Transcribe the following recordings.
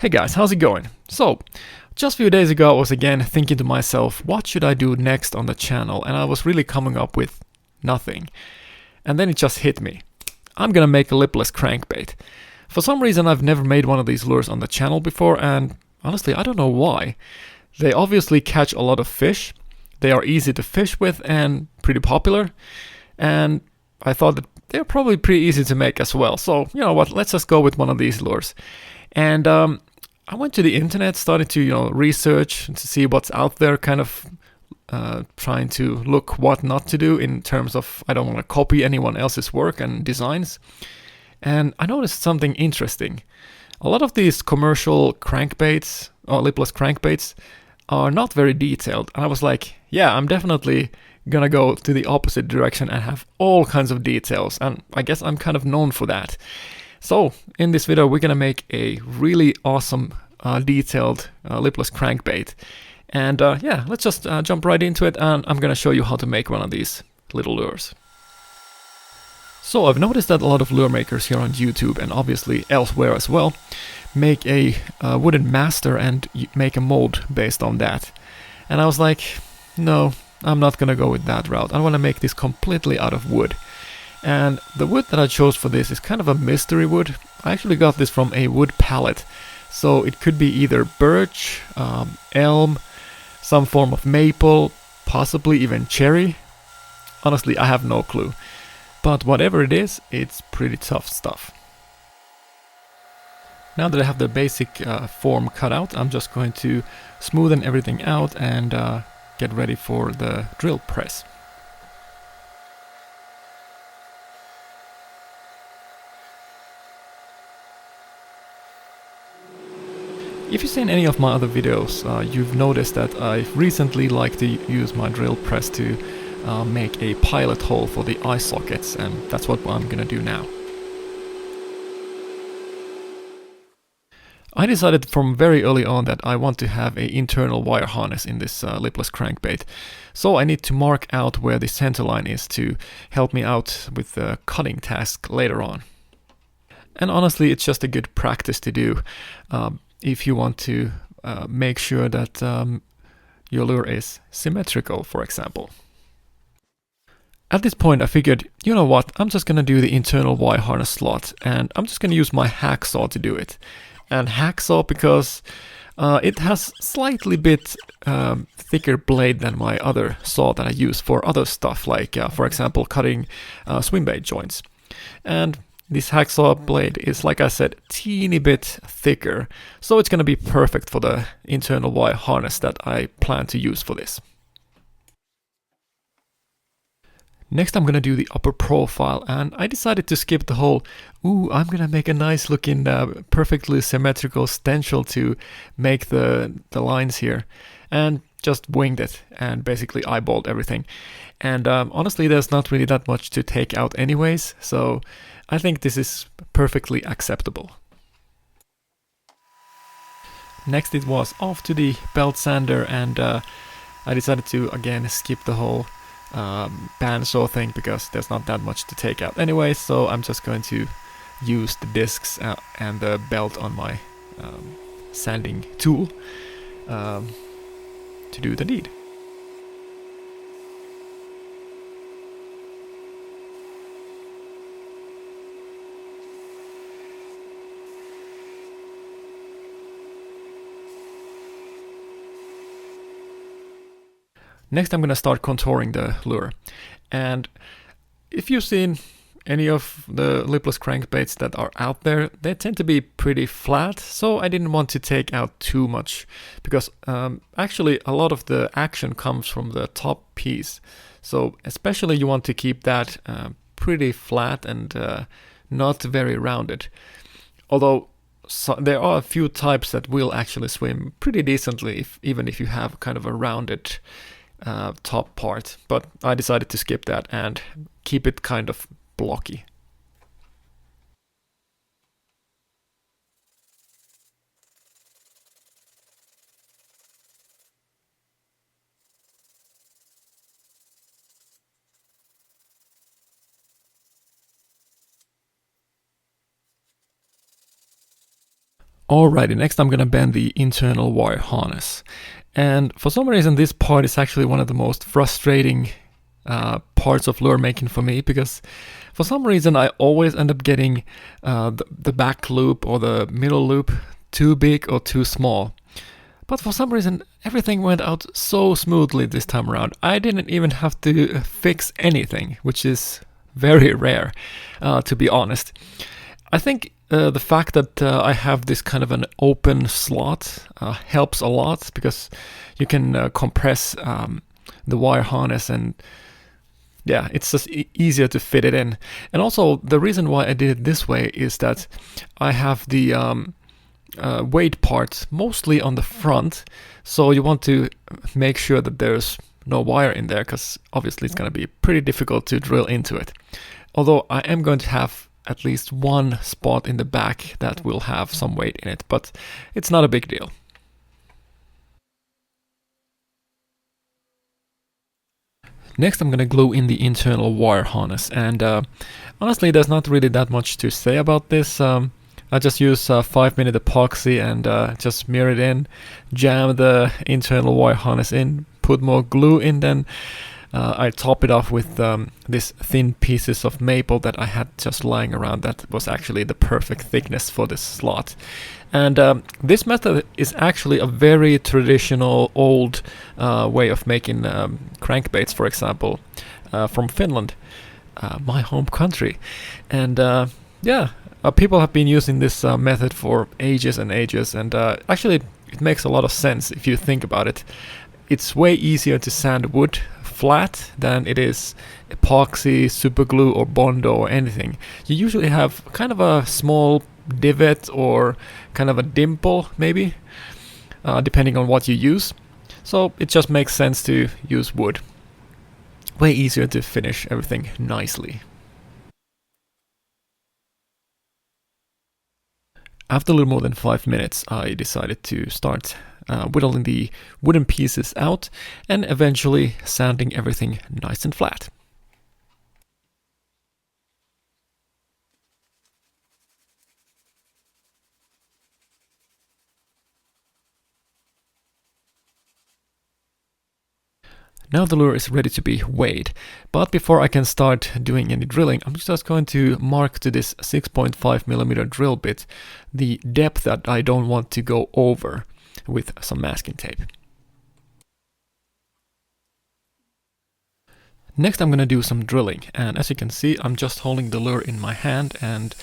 Hey guys, how's it going? So, just a few days ago I was again thinking to myself, what should I do next on the channel? And I was really coming up with nothing. And then it just hit me. I'm gonna make a lipless crankbait. For some reason I've never made one of these lures on the channel before, and honestly I don't know why. They obviously catch a lot of fish, they are easy to fish with and pretty popular, and I thought that they're probably pretty easy to make as well. So, you know what, let's just go with one of these lures. And I went to the internet, started to research to see what's out there, kind of trying to look what not to do in terms of I don't want to copy anyone else's work and designs. And I noticed something interesting. A lot of these commercial crankbaits or lipless crankbaits are not very detailed. And I was like, yeah, I'm definitely gonna go to the opposite direction and have all kinds of details. And I guess I'm kind of known for that. So in this video we're gonna make a really awesome detailed lipless crankbait, and yeah, let's just jump right into it, and I'm gonna show you how to make one of these little lures. So I've noticed that a lot of lure makers here on YouTube and obviously elsewhere as well make a wooden master and make a mold based on that, and I was like, no, I'm not gonna go with that route. I want to make this completely out of wood. And the wood that I chose for this is kind of a mystery wood. I actually got this from a wood pallet. So it could be either birch, elm, some form of maple, possibly even cherry. Honestly, I have no clue. But whatever it is, it's pretty tough stuff. Now that I have the basic form cut out, I'm just going to smoothen everything out and get ready for the drill press. If you've seen any of my other videos, you've noticed that I recently like to use my drill press to make a pilot hole for the eye sockets, and that's what I'm gonna do now. I decided from very early on that I want to have an internal wire harness in this lipless crankbait, so I need to mark out where the center line is to help me out with the cutting task later on. And honestly, it's just a good practice to do. If you want to make sure that your lure is symmetrical, for example. At this point I figured, you know what, I'm just gonna do the internal wire harness slot, and I'm just gonna use my hacksaw to do it. And hacksaw because it has slightly bit thicker blade than my other saw that I use for other stuff, like for example cutting swim bait joints. And this hacksaw blade is, like I said, teeny bit thicker, so it's gonna be perfect for the internal wire harness that I plan to use for this. Next I'm gonna do the upper profile, and I decided to skip the whole, I'm gonna make a nice looking perfectly symmetrical stencil to make the lines here, and just winged it and basically eyeballed everything. And honestly there's not really that much to take out anyways, so I think this is perfectly acceptable. Next it was off to the belt sander, and I decided to again skip the whole bandsaw thing because there's not that much to take out anyway, so I'm just going to use the discs and the belt on my sanding tool to do the deed. Next I'm gonna start contouring the lure, and if you've seen any of the lipless crankbaits that are out there, they tend to be pretty flat, so I didn't want to take out too much, because actually a lot of the action comes from the top piece, so especially you want to keep that pretty flat and not very rounded. Although there are a few types that will actually swim pretty decently even if you have kind of a rounded top part, but I decided to skip that and keep it kind of blocky. Alrighty, next I'm gonna bend the internal wire harness. And for some reason this part is actually one of the most frustrating parts of lure making for me, because for some reason I always end up getting the back loop or the middle loop too big or too small. But for some reason everything went out so smoothly this time around. I didn't even have to fix anything, which is very rare, to be honest. I think the fact that I have this kind of an open slot helps a lot, because you can compress the wire harness, and yeah, it's just easier to fit it in. And also the reason why I did it this way is that I have the weight part mostly on the front, so you want to make sure that there's no wire in there, because obviously it's going to be pretty difficult to drill into it. Although I am going to have at least one spot in the back that will have some weight in it, but it's not a big deal. Next I'm going to glue in the internal wire harness, and honestly there's not really that much to say about this. I just use 5-minute epoxy and just mirror it in, jam the internal wire harness in, put more glue in, then I top it off with these thin pieces of maple that I had just lying around. That was actually the perfect thickness for this slot. And this method is actually a very traditional old way of making crankbaits, for example, from Finland, my home country. And yeah, people have been using this method for ages and ages, and actually it makes a lot of sense if you think about it. It's way easier to sand wood flat than it is epoxy, super glue or Bondo or anything. You usually have kind of a small divot or kind of a dimple maybe, depending on what you use. So it just makes sense to use wood. Way easier to finish everything nicely. After a little more than 5 minutes, I decided to start whittling the wooden pieces out and eventually sanding everything nice and flat. Now the lure is ready to be weighed, but before I can start doing any drilling, I'm just going to mark to this 6.5mm drill bit the depth that I don't want to go over with some masking tape. Next I'm going to do some drilling, and as you can see I'm just holding the lure in my hand and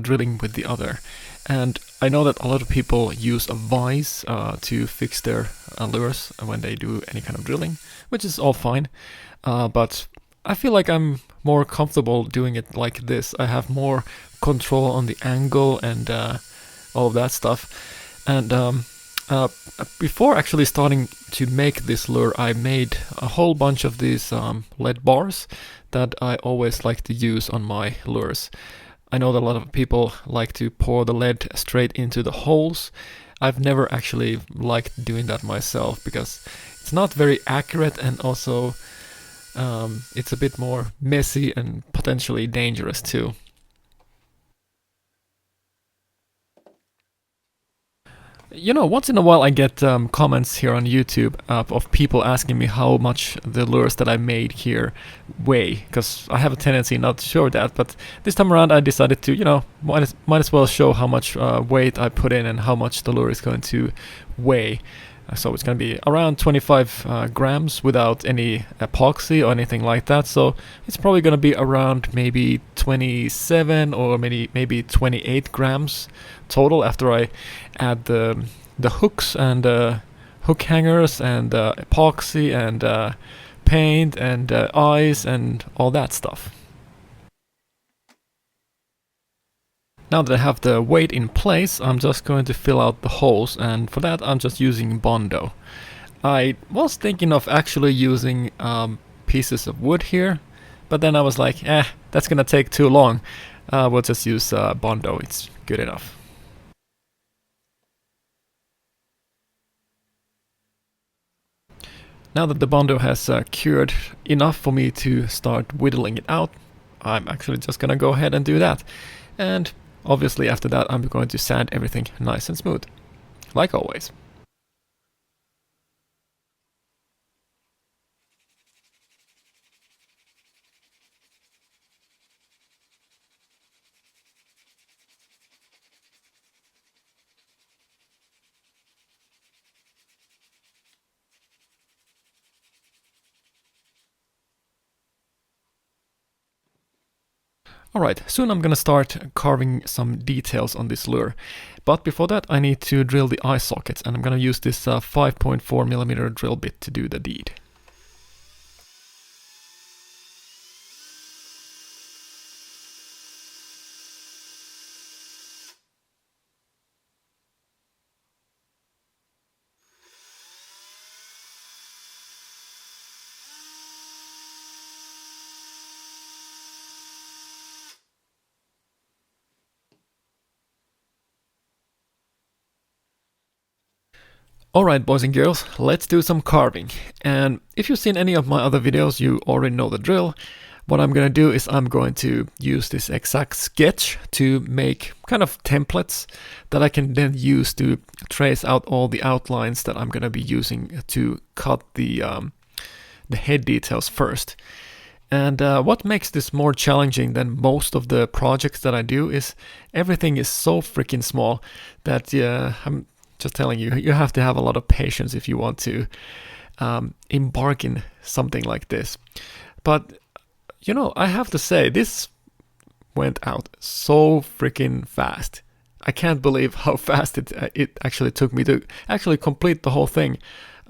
drilling with the other. And I know that a lot of people use a vise to fix their lures when they do any kind of drilling, which is all fine, but I feel like I'm more comfortable doing it like this. I have more control on the angle and all of that stuff. And before actually starting to make this lure, I made a whole bunch of these lead bars that I always like to use on my lures. I know that a lot of people like to pour the lead straight into the holes. I've never actually liked doing that myself because it's not very accurate, and also it's a bit more messy and potentially dangerous too. You know, once in a while I get comments here on YouTube of people asking me how much the lures that I made here weigh, because I have a tendency not to show that, but this time around I decided to, you know, might as well show how much weight I put in and how much the lure is going to weigh. So it's going to be around 25 grams without any epoxy or anything like that. So it's probably going to be around maybe 27 or maybe 28 grams total after I add the hooks and hook hangers and epoxy and paint and eyes and all that stuff. Now that I have the weight in place, I'm just going to fill out the holes, and for that I'm just using Bondo. I was thinking of actually using pieces of wood here, but then I was like, that's gonna take too long. We'll just use Bondo, it's good enough. Now that the Bondo has cured enough for me to start whittling it out, I'm actually just gonna go ahead and do that. And Obviously after that I'm going to sand everything nice and smooth, like always. Alright, soon I'm gonna start carving some details on this lure. But before that I need to drill the eye sockets, and I'm gonna use this 5.4mm drill bit to do the deed. Alright boys and girls, let's do some carving. And if you've seen any of my other videos, you already know the drill. What I'm gonna do is I'm going to use this exact sketch to make kind of templates that I can then use to trace out all the outlines that I'm gonna be using to cut the head details first. And what makes this more challenging than most of the projects that I do is everything is so freaking small that I'm just telling you, you have to have a lot of patience if you want to embark in something like this. But, you know, I have to say, this went out so freaking fast. I can't believe how fast it actually took me to actually complete the whole thing.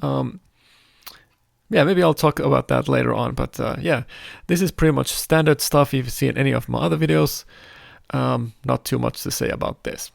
Yeah, maybe I'll talk about that later on, but yeah, this is pretty much standard stuff if you've seen any of my other videos. Not too much to say about this.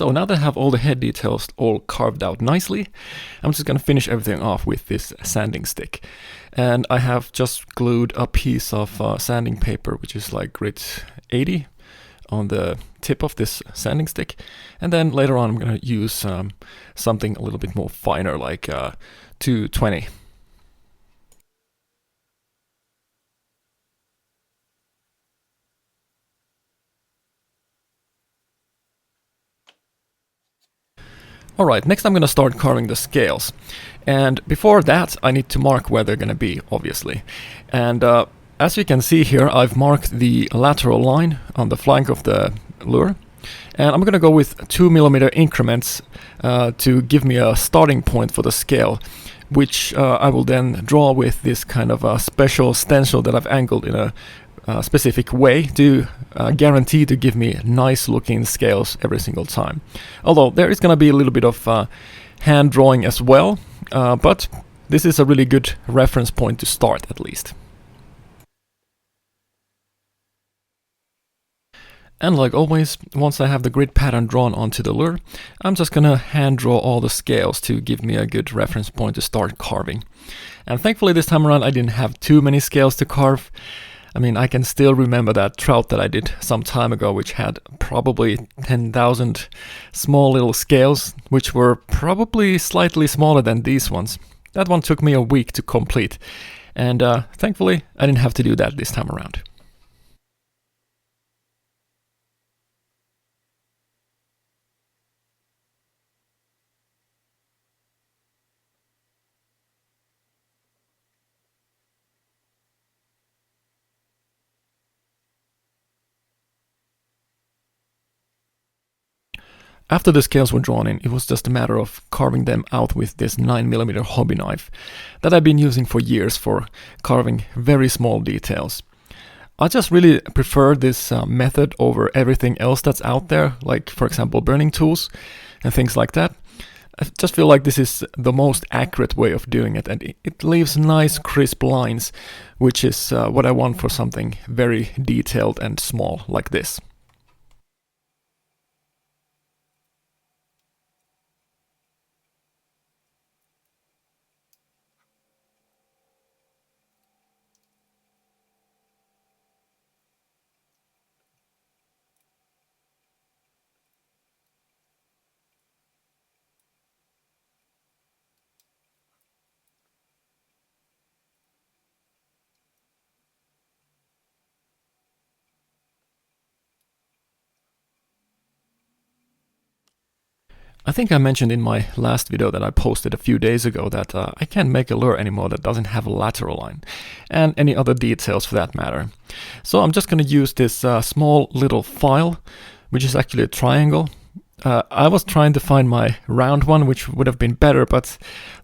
So now that I have all the head details all carved out nicely, I'm just going to finish everything off with this sanding stick. And I have just glued a piece of sanding paper, which is like grit 80, on the tip of this sanding stick. And then later on I'm going to use something a little bit more finer, like 220. Alright, next I'm going to start carving the scales. And before that, I need to mark where they're going to be, obviously. And as you can see here, I've marked the lateral line on the flank of the lure. And I'm going to go with 2mm increments to give me a starting point for the scale, which I will then draw with this kind of a special stencil that I've angled in a specific way to guarantee to give me nice looking scales every single time. Although there is going to be a little bit of hand drawing as well, but this is a really good reference point to start at least. And like always, once I have the grid pattern drawn onto the lure, I'm just gonna hand draw all the scales to give me a good reference point to start carving. And thankfully this time around I didn't have too many scales to carve. I mean, I can still remember that trout that I did some time ago, which had probably 10,000 small little scales, which were probably slightly smaller than these ones. That one took me a week to complete, and thankfully I didn't have to do that this time around. After the scales were drawn in, it was just a matter of carving them out with this 9mm hobby knife that I've been using for years for carving very small details. I just really prefer this method over everything else that's out there, like for example burning tools and things like that. I just feel like this is the most accurate way of doing it, and it leaves nice crisp lines, which is what I want for something very detailed and small like this. I think I mentioned in my last video that I posted a few days ago that I can't make a lure anymore that doesn't have a lateral line, and any other details for that matter. So I'm just going to use this small little file, which is actually a triangle. I was trying to find my round one, which would have been better, but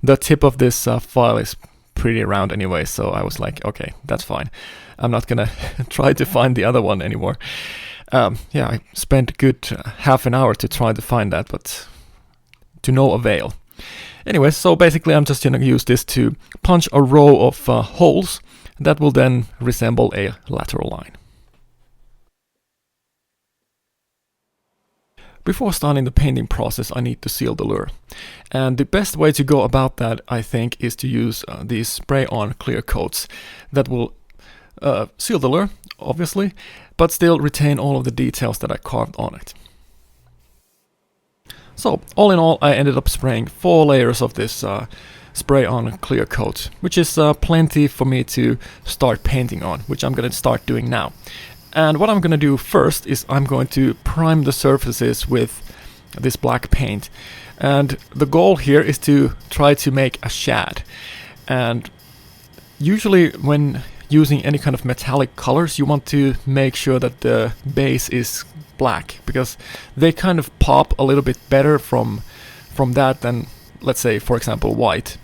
the tip of this file is pretty round anyway, so I was like, okay, that's fine. I'm not gonna try to find the other one anymore. Yeah, I spent a good half an hour to try to find that, but to no avail. Anyway, so basically I'm just gonna use this to punch a row of holes that will then resemble a lateral line. Before starting the painting process, I need to seal the lure. And the best way to go about that, I think, is to use these spray-on clear coats that will seal the lure, obviously, but still retain all of the details that I carved on it. So, all in all, I ended up spraying 4 layers of this spray-on clear coat, which is plenty for me to start painting on, which I'm going to start doing now. And what I'm going to do first is I'm going to prime the surfaces with this black paint. And the goal here is to try to make a shad. And usually when using any kind of metallic colors, you want to make sure that the base is black, because they kind of pop a little bit better from that than, let's say, for example, white.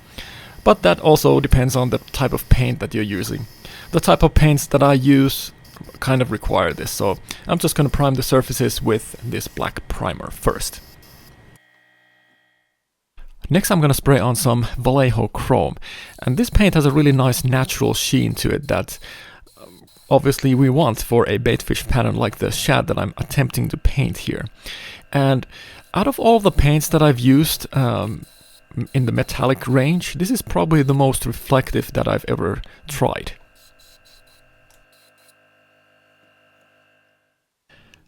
But that also depends on the type of paint that you're using. The type of paints that I use kind of require this, so I'm just going to prime the surfaces with this black primer first. Next I'm going to spray on some Vallejo Chrome, and this paint has a really nice natural sheen to it that obviously we want for a baitfish pattern like the shad that I'm attempting to paint here. And out of all the paints that I've used in the metallic range, this is probably the most reflective that I've ever tried.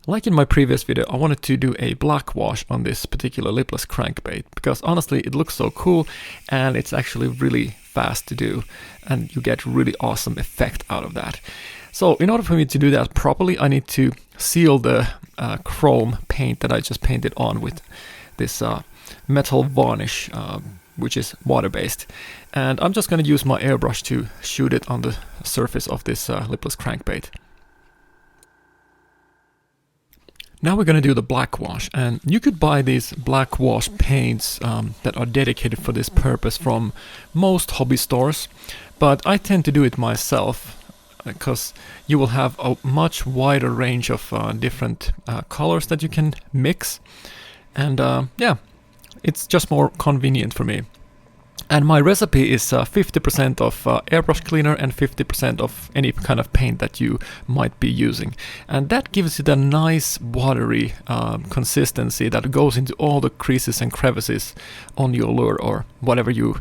Like in my previous video, I wanted to do a black wash on this particular lipless crankbait because honestly it looks so cool and it's actually really fast to do and you get really awesome effect out of that. So in order for me to do that properly, I need to seal the chrome paint that I just painted on with this metal varnish, which is water-based. And I'm just going to use my airbrush to shoot it on the surface of this lipless crankbait. Now we're going to do the black wash, and you could buy these black wash paints that are dedicated for this purpose from most hobby stores, but I tend to do it myself because you will have a much wider range of different colors that you can mix, and yeah, it's just more convenient for me. And my recipe is 50% of airbrush cleaner and 50% of any kind of paint that you might be using. And that gives it a nice watery consistency that goes into all the creases and crevices on your lure or whatever you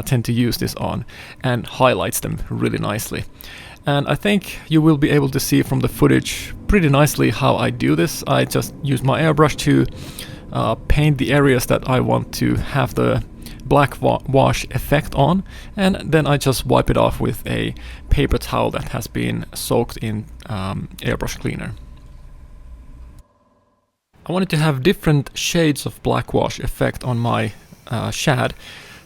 tend to use this on, and highlights them really nicely. And I think you will be able to see from the footage pretty nicely how I do this. I just use my airbrush to paint the areas that I want to have the black wash effect on, and then I just wipe it off with a paper towel that has been soaked in airbrush cleaner. I wanted to have different shades of black wash effect on my shad,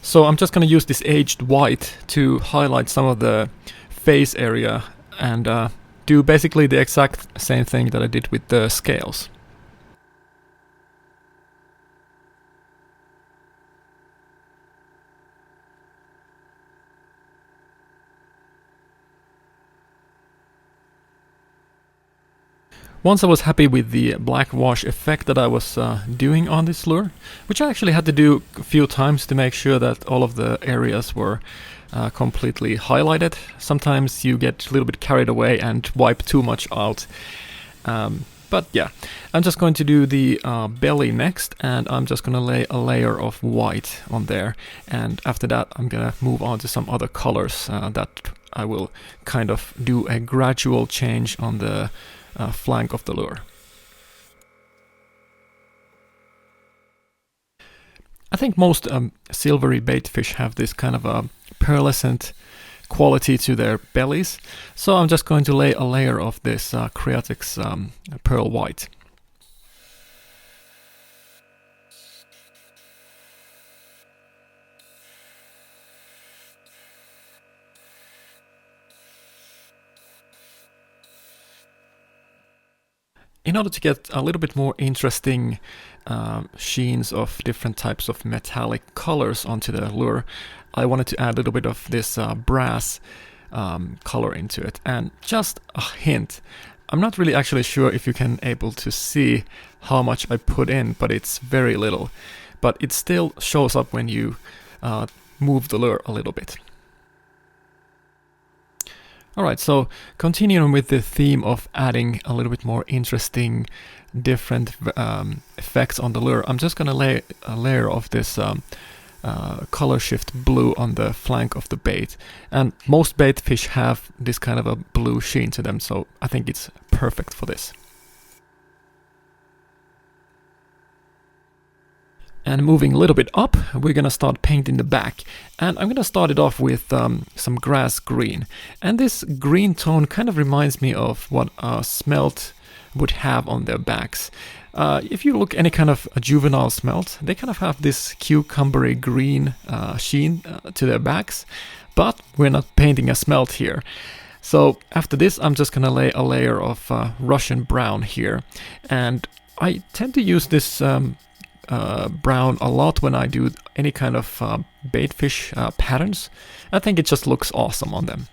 so I'm just going to use this aged white to highlight some of the face area and do basically the exact same thing that I did with the scales. Once I was happy with the black wash effect that I was doing on this lure, which I actually had to do a few times to make sure that all of the areas were completely highlighted. Sometimes you get a little bit carried away and wipe too much out. But yeah, I'm just going to do the belly next, and I'm just going to lay a layer of white on there. And after that, I'm going to move on to some other colors that I will kind of do a gradual change on the flank of the lure. I think most silvery baitfish have this kind of a pearlescent quality to their bellies, so I'm just going to lay a layer of this Creatix pearl white. In order to get a little bit more interesting sheens of different types of metallic colors onto the lure, I wanted to add a little bit of this brass color into it. And just a hint, I'm not really actually sure if you can able to see how much I put in, but it's very little. But it still shows up when you move the lure a little bit. Alright, so continuing with the theme of adding a little bit more interesting different effects on the lure, I'm just going to lay a layer of this color shift blue on the flank of the bait. And most bait fish have this kind of a blue sheen to them, so I think it's perfect for this. And moving a little bit up, we're gonna start painting the back. And I'm gonna start it off with some grass green. And this green tone kind of reminds me of what a smelt would have on their backs. If you look any kind of a juvenile smelt, they kind of have this cucumbery green sheen to their backs. But we're not painting a smelt here. So after this, I'm just gonna lay a layer of Russian brown here. And I tend to use this brown a lot when I do any kind of baitfish patterns. I think it just looks awesome on them.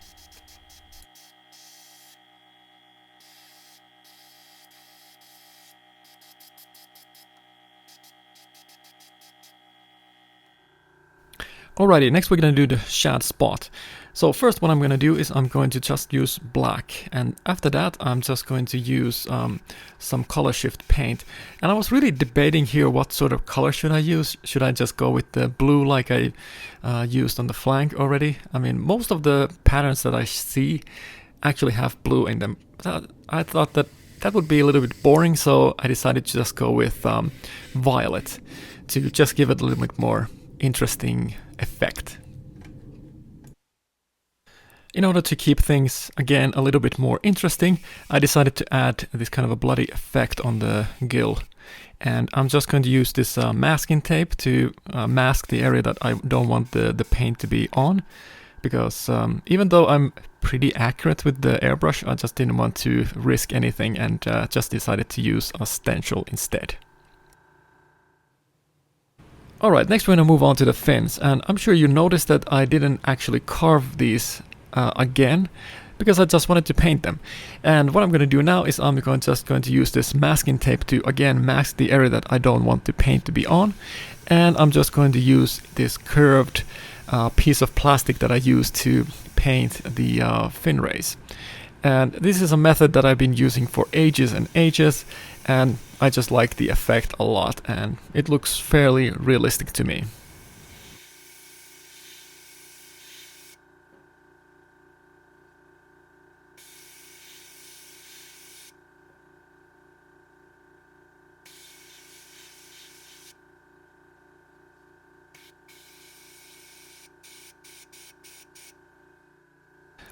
Alrighty, next we're going to do the shad spot. So first what I'm going to do is I'm going to just use black, and after that I'm just going to use some color shift paint. And I was really debating here what sort of color should I use. Should I just go with the blue like I used on the flank already? I mean, most of the patterns that I see actually have blue in them. I thought that would be a little bit boring, so I decided to just go with violet to just give it a little bit more interesting effect. In order to keep things, again, a little bit more interesting, I decided to add this kind of a bloody effect on the gill. And I'm just going to use this masking tape to mask the area that I don't want the paint to be on. Because even though I'm pretty accurate with the airbrush, I just didn't want to risk anything and just decided to use a stencil instead. Alright, next we're going to move on to the fins, and I'm sure you noticed that I didn't actually carve these again, because I just wanted to paint them. And what I'm going to do now is I'm just going to use this masking tape to again mask the area that I don't want the paint to be on, and I'm just going to use this curved piece of plastic that I used to paint the fin rays. And this is a method that I've been using for ages and ages, and I just like the effect a lot, and it looks fairly realistic to me.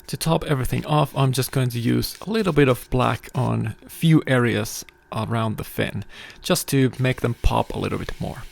To top everything off, I'm just going to use a little bit of black on a few areas around the fin, just to make them pop a little bit more.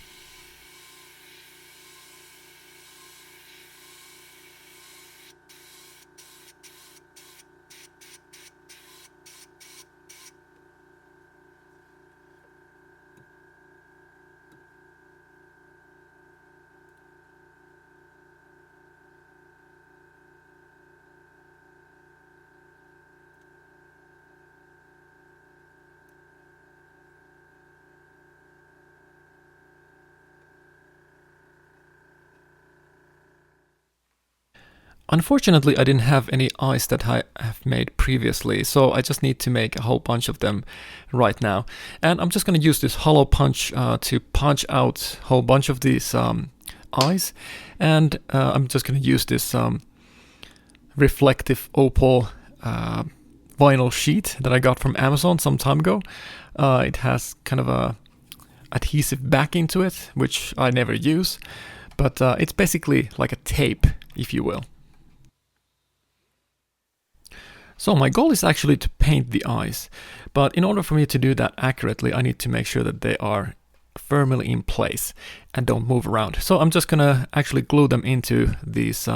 Unfortunately, I didn't have any eyes that I have made previously, so I just need to make a whole bunch of them right now. And I'm just going to use this hollow punch to punch out a whole bunch of these eyes. And I'm just going to use this reflective opal vinyl sheet that I got from Amazon some time ago. It has kind of a adhesive backing to it, which I never use, but it's basically like a tape, if you will. So my goal is actually to paint the eyes, but in order for me to do that accurately, I need to make sure that they are firmly in place and don't move around. So I'm just gonna actually glue them into these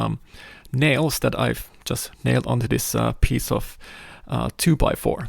nails that I've just nailed onto this piece of 2x4.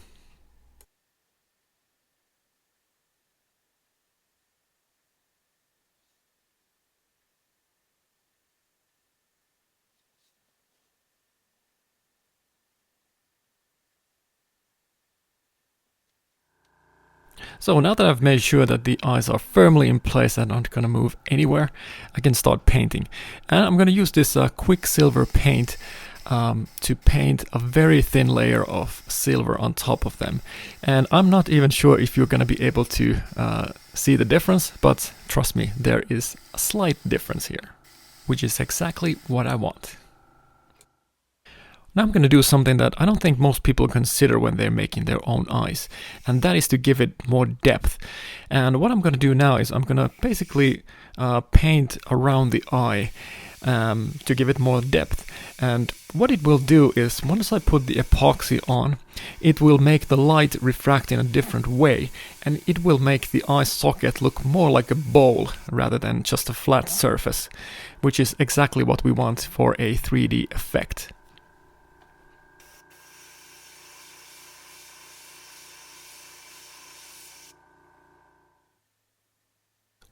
So now that I've made sure that the eyes are firmly in place and aren't going to move anywhere, I can start painting. And I'm going to use this Quicksilver paint to paint a very thin layer of silver on top of them. And I'm not even sure if you're going to be able to see the difference, but trust me, there is a slight difference here, which is exactly what I want. Now I'm going to do something that I don't think most people consider when they're making their own eyes, and that is to give it more depth. And what I'm going to do now is I'm going to basically paint around the eye to give it more depth. And what it will do is, once I put the epoxy on, it will make the light refract in a different way, and it will make the eye socket look more like a bowl rather than just a flat surface, which is exactly what we want for a 3D effect.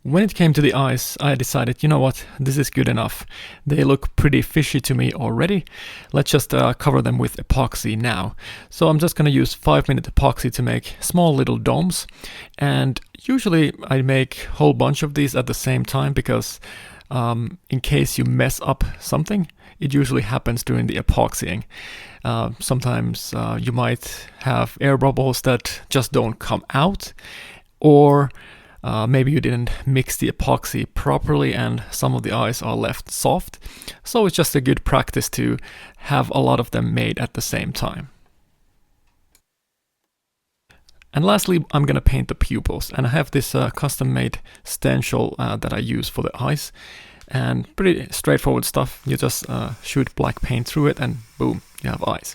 When it came to the eyes, I decided, you know what, this is good enough. They look pretty fishy to me already. Let's just cover them with epoxy now. So I'm just going to use 5-minute epoxy to make small little domes. And usually I make a whole bunch of these at the same time because in case you mess up something. It usually happens during the epoxying. Sometimes you might have air bubbles that just don't come out, or maybe you didn't mix the epoxy properly and some of the eyes are left soft. So it's just a good practice to have a lot of them made at the same time. And lastly, I'm gonna paint the pupils, and I have this custom-made stencil that I use for the eyes, and pretty straightforward stuff. You just shoot black paint through it and boom, you have eyes.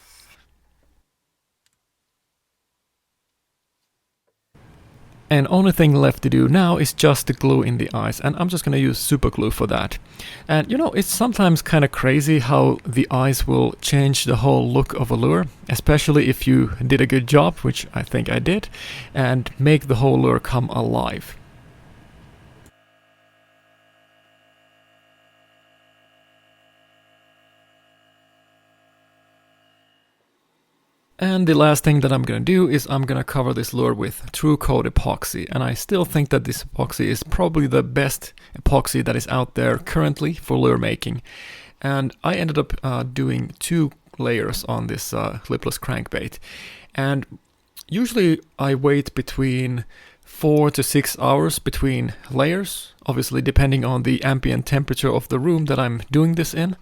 And only thing left to do now is just to glue in the eyes, and I'm just gonna use super glue for that. And you know, it's sometimes kind of crazy how the eyes will change the whole look of a lure, especially if you did a good job, which I think I did, and make the whole lure come alive. And the last thing that I'm gonna do is I'm gonna cover this lure with True Coat epoxy, and I still think that this epoxy is probably the best epoxy that is out there currently for lure making. And I ended up doing 2 layers on this lipless crankbait, and usually I wait between 4 to 6 hours between layers, obviously depending on the ambient temperature of the room that I'm doing this in.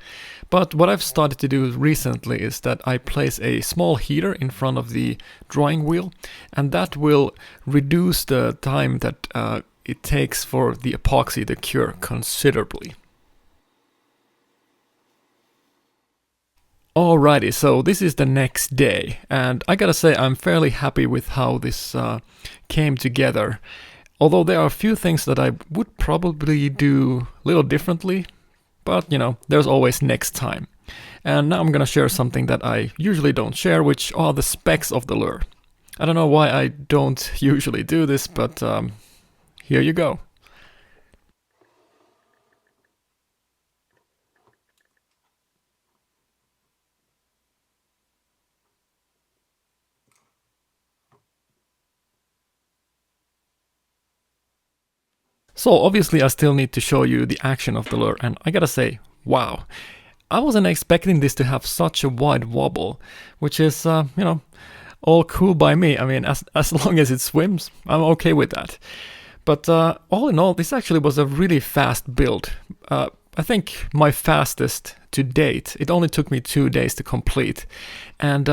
But what I've started to do recently is that I place a small heater in front of the drying wheel, and that will reduce the time that it takes for the epoxy to cure considerably. Alrighty, so this is the next day, and I gotta say I'm fairly happy with how this came together. Although there are a few things that I would probably do a little differently, but you know, there's always next time. And now I'm gonna share something that I usually don't share, which are the specs of the lure. I don't know why I don't usually do this, but here you go. So obviously I still need to show you the action of the lure, and I gotta say, wow. I wasn't expecting this to have such a wide wobble, which is, you know, all cool by me. I mean, as long as it swims, I'm okay with that. But all in all, this actually was a really fast build. I think my fastest to date. It only took me 2 days to complete. And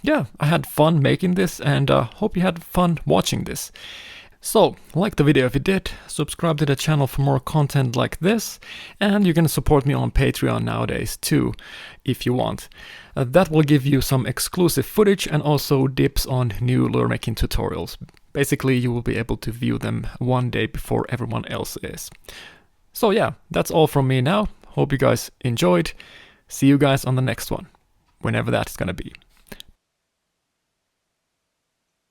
yeah, I had fun making this, and hope you had fun watching this. So, like the video if you did, subscribe to the channel for more content like this, and you can support me on Patreon nowadays too, if you want. That will give you some exclusive footage and also tips on new lure making tutorials. Basically, you will be able to view them one day before everyone else is. So yeah, that's all from me now. Hope you guys enjoyed. See you guys on the next one, whenever that's gonna be.